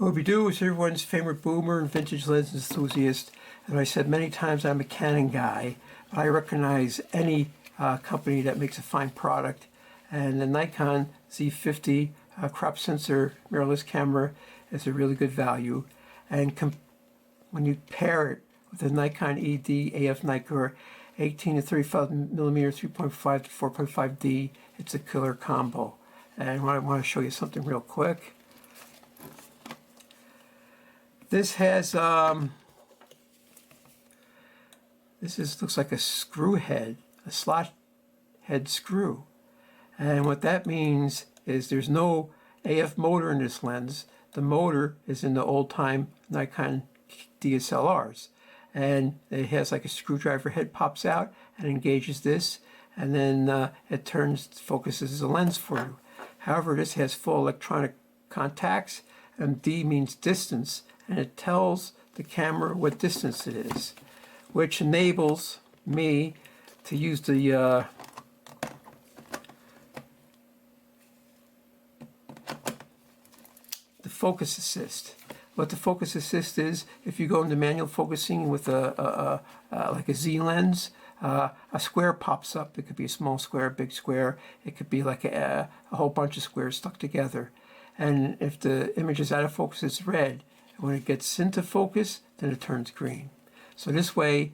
What we do is everyone's favorite boomer and vintage lens enthusiast. And I said many times I'm a Canon guy, but I recognize any company that makes a fine product. And the Nikon Z50 crop sensor mirrorless camera is a really good value. And when you pair it with the Nikon ED AF Nikkor 18 to 35 millimeter 3.5 to 4.5D, it's a killer combo. And I want to show you something real quick. This has looks like a screw head, a slot head screw. And what that means is there's no AF motor in this lens. The motor is in the old-time Nikon DSLRs. And it has like a screwdriver head pops out and engages this, and then it focuses the lens for you. However, this has full electronic contacts, and D means distance, and it tells the camera what distance it is, which enables me to use the focus assist. What the focus assist is, if you go into manual focusing with like a Z lens, a square pops up. It could be a small square, a big square. It could be like a whole bunch of squares stuck together. And if the image is out of focus, it's red. When it gets into focus, then it turns green. So this way,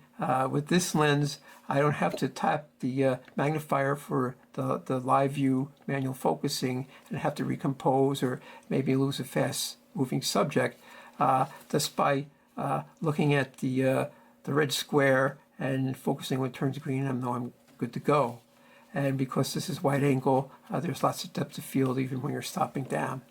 with this lens, I don't have to tap the magnifier for the live view manual focusing and have to recompose or maybe lose a fast moving subject. Just by looking at the red square and focusing when it turns green, I know I'm good to go. And because this is wide angle, there's lots of depth of field even when you're stopping down.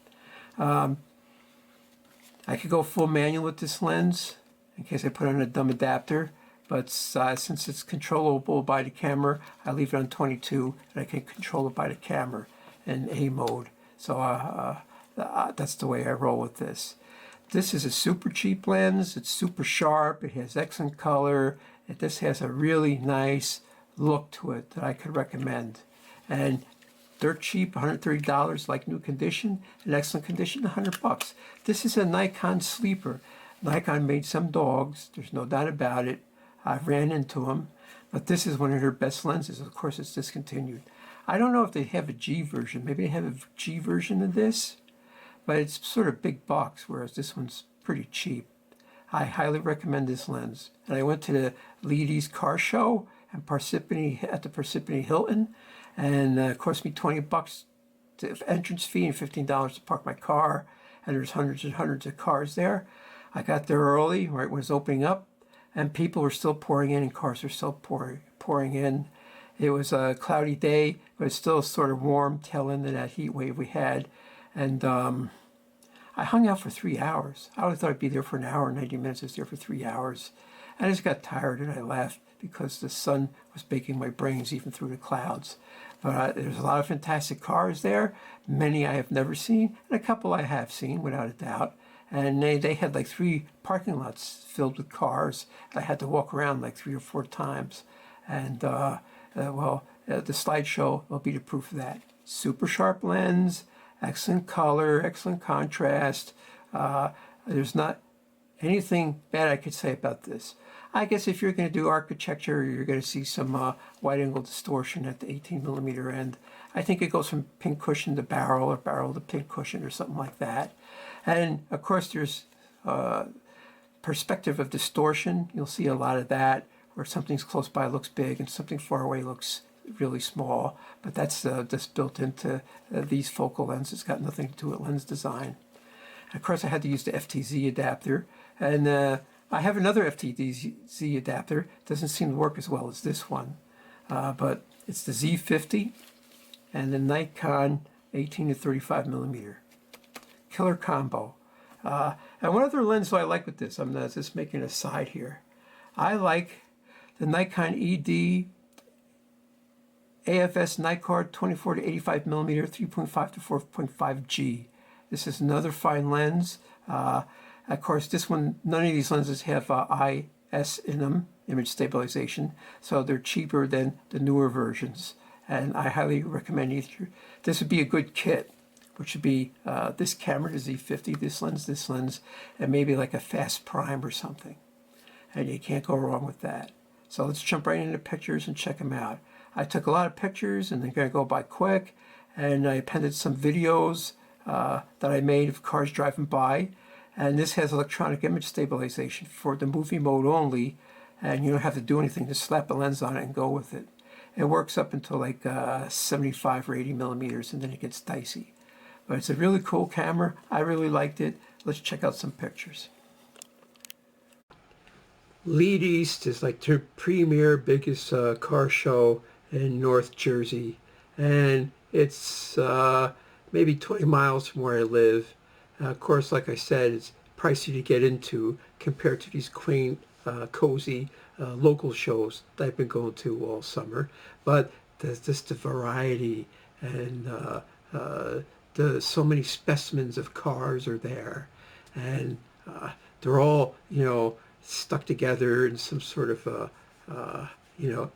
I could go full manual with this lens in case I put on a dumb adapter, but since it's controllable by the camera, I leave it on 22 and I can control it by the camera in A mode. So that's the way I roll with this. This is a super cheap lens. It's super sharp. It has excellent color. This has a really nice look to it that I could recommend. And dirt cheap, $130 like new condition. In excellent condition, $100. This is a Nikon sleeper. Nikon made some dogs. There's no doubt about it. I've ran into them. But this is one of their best lenses. Of course, it's discontinued. I don't know if they have a G version. Maybe they have a G version of this. But it's sort of big box, whereas this one's pretty cheap. I highly recommend this lens. And I went to the Ladies Car Show and at the Parsippany Hilton, and it cost me $20 to entrance fee and $15 to park my car. And there's hundreds and hundreds of cars there. I got there early, right when it was opening up, and people were still pouring in, and cars were still pouring in. It was a cloudy day, but it's still sort of warm, tail end of that heat wave we had. And I hung out for 3 hours. I always thought I'd be there for an hour, 90 minutes. I was there for 3 hours. I just got tired and I left because the sun was baking my brains even through the clouds. But there's a lot of fantastic cars there. Many I have never seen, and a couple I have seen, without a doubt. And they had like 3 parking lots filled with cars. I had to walk around like 3 or 4 times. And the slideshow will be the proof of that. Super sharp lens, excellent color, excellent contrast. There's not anything bad I could say about this. I guess if you're going to do architecture, you're going to see some wide-angle distortion at the 18mm end. I think it goes from pin cushion to barrel, or barrel to pin cushion, or something like that. And of course, there's perspective of distortion. You'll see a lot of that, where something's close by looks big and something far away looks really small. But that's just built into these focal lenses. It's got nothing to do with lens design. And of course, I had to use the FTZ adapter, and I have another FTZ adapter. It doesn't seem to work as well as this one, but it's the Z50 and the Nikon 18 to 35mm. Killer combo. And one other lens I like with this, I'm just making a side here. I like the Nikon ED AFS Nikkor 24 to 85mm 3.5 to 4.5G. This is another fine lens. Of course, this one, none of these lenses have IS in them, image stabilization, so they're cheaper than the newer versions. And I highly recommend either. This would be a good kit which would be this camera, the Z50, this lens, and maybe like a fast prime or something. And you can't go wrong with that. So let's jump right into pictures and check them out. I took a lot of pictures and they're going to go by quick, and I appended some videos that I made of cars driving by. And this has electronic image stabilization for the movie mode only, and you don't have to do anything, just slap a lens on it and go with it. It works up until like 75 or 80 millimeters, and then it gets dicey. But it's a really cool camera. I really liked it. Let's check out some pictures. Lead East is like the premier biggest car show in North Jersey, and it's maybe 20 miles from where I live. Of course, like I said, it's pricey to get into compared to these quaint, cozy local shows that I've been going to all summer. But there's just the variety, and so many specimens of cars are there, and they're all, stuck together in some sort of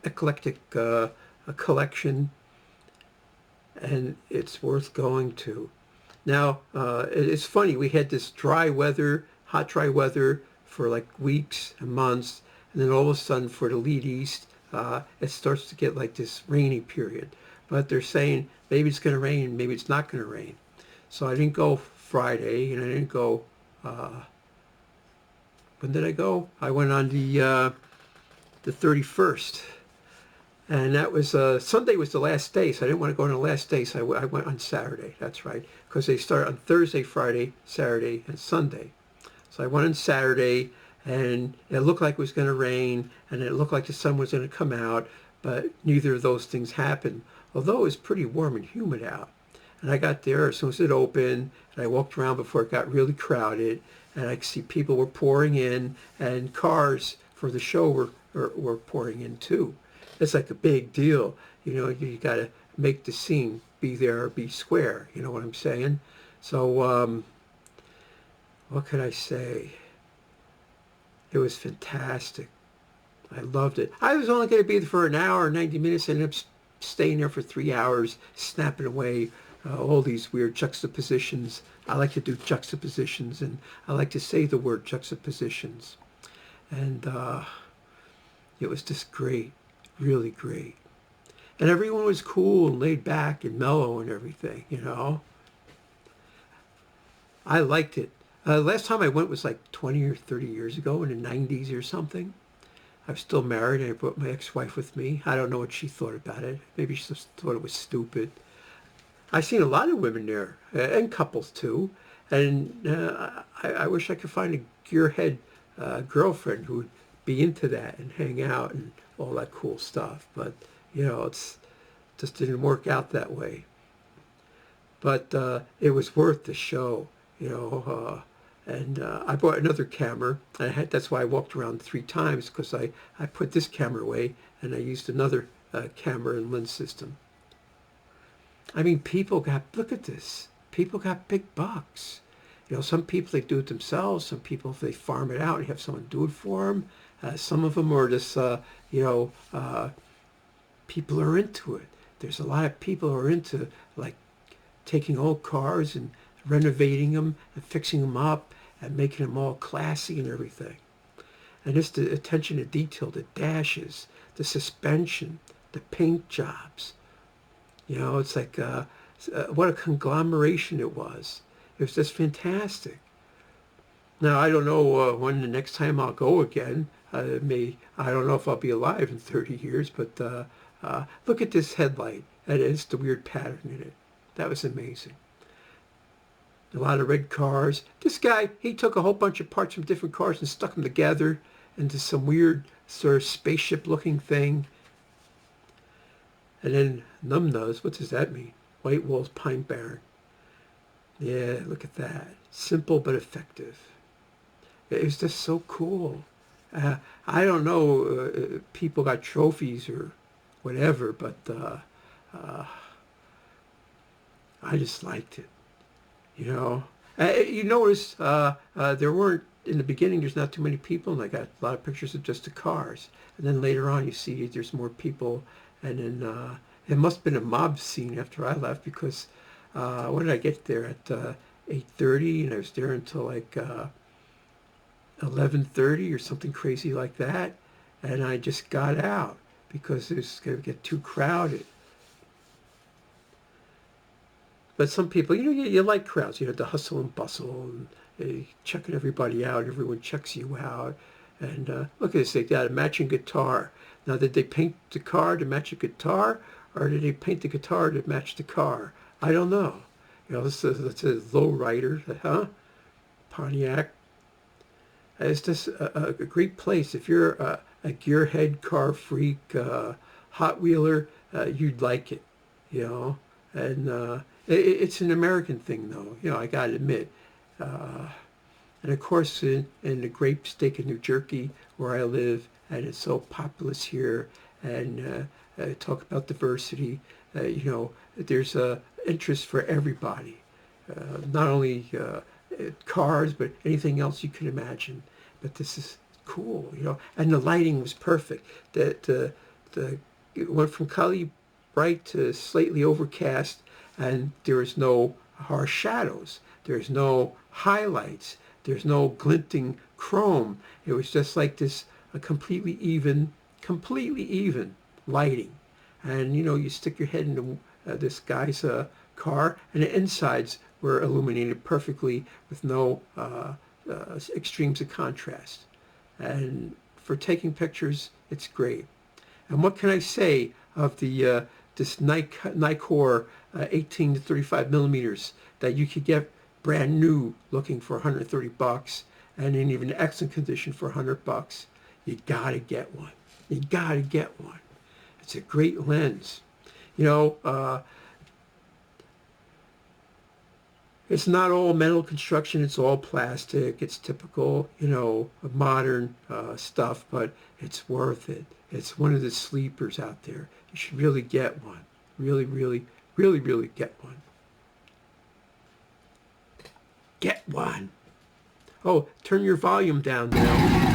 eclectic collection, and it's worth going to. Now, it's funny, we had this hot dry weather for like weeks and months, and then all of a sudden for the Lead East, it starts to get like this rainy period. But they're saying maybe it's going to rain, maybe it's not going to rain. So I didn't go Friday, and I didn't go, when did I go? I went on the 31st. And that was, Sunday was the last day, so I didn't want to go on the last day, so I went on Saturday, that's right. Because they start on Thursday, Friday, Saturday, and Sunday. So I went on Saturday, and it looked like it was going to rain, and it looked like the sun was going to come out, but neither of those things happened, although it was pretty warm and humid out. And I got there as soon as it opened, and I walked around before it got really crowded, and I could see people were pouring in, and cars for the show were pouring in too. It's like a big deal. You got to make the scene, be there or be square. You know what I'm saying? So, what could I say? It was fantastic. I loved it. I was only going to be there for an hour, 90 minutes, and ended up staying there for 3 hours, snapping away all these weird juxtapositions. I like to do juxtapositions, and I like to say the word juxtapositions. And it was just great. Really great. And everyone was cool and laid back and mellow and everything, I liked it. Last time I went was like 20 or 30 years ago, in the 90s or something. I was still married, and I brought my ex-wife with me. I don't know what she thought about it. Maybe she just thought it was stupid. I've seen a lot of women there, and couples too. And I wish I could find a gearhead girlfriend who would be into that and hang out and all that cool stuff, but it's just didn't work out that way. But it was worth the show, and I bought another camera. That's why I walked around 3 times, because I put this camera away and I used another camera and lens system. I mean, look at this. People got big bucks. Some people, they do it themselves. Some people, they farm it out and have someone do it for them. Some of them are just, people are into it. There's a lot of people who are into, like, taking old cars and renovating them and fixing them up and making them all classy and everything. And just the attention to detail, the dashes, the suspension, the paint jobs. It's like, what a conglomeration it was. It was just fantastic. Now, I don't know when the next time I'll go again. I don't know if I'll be alive in 30 years, but look at this headlight. And it's the weird pattern in it. That was amazing. A lot of red cars. This guy, he took a whole bunch of parts from different cars and stuck them together into some weird sort of spaceship-looking thing. And then Numbnose, what does that mean? White Walls Pine Barren. Yeah, look at that. Simple but effective. It was just so cool. I don't know, people got trophies or whatever, but I just liked it. You notice there weren't, in the beginning, there's not too many people, and I got a lot of pictures of just the cars. And then later on, you see there's more people, and then it must have been a mob scene after I left, because When did I get there? At 8:30, and I was there until like 11:30 or something crazy like that. And I just got out because it was going to get too crowded. But some people, you like crowds, the hustle and bustle, and checking everybody out. Everyone checks you out. And look at this, they got a matching guitar. Now, did they paint the car to match a guitar, or did they paint the guitar to match the car? I don't know. This is a low rider, huh? Pontiac. It's just a great place. If you're a gearhead, car freak, hot wheeler, you'd like it, And it's an American thing, though. I got to admit. And of course, in the great state of New Jersey, where I live, and it's so populous here, and talk about diversity, there's interest for everybody. Not only cars, but anything else you can imagine. But this is cool, And the lighting was perfect. It went from color bright to slightly overcast, and there is no harsh shadows. There's no highlights. There's no glinting chrome. It was just like this, a completely even lighting. And, you stick your head into this guy's car, and the insides were illuminated perfectly with no extremes of contrast. And for taking pictures, it's great. And what can I say of the this Nikkor 18 to 35 millimeters that you could get brand new looking for $130, and in even excellent condition for $100? You gotta get one. You gotta get one. It's a great lens. It's not all metal construction. It's all plastic. It's typical, of modern stuff, but it's worth it. It's one of the sleepers out there. You should really get one. Really, really, really, really get one. Get one. Oh, turn your volume down now.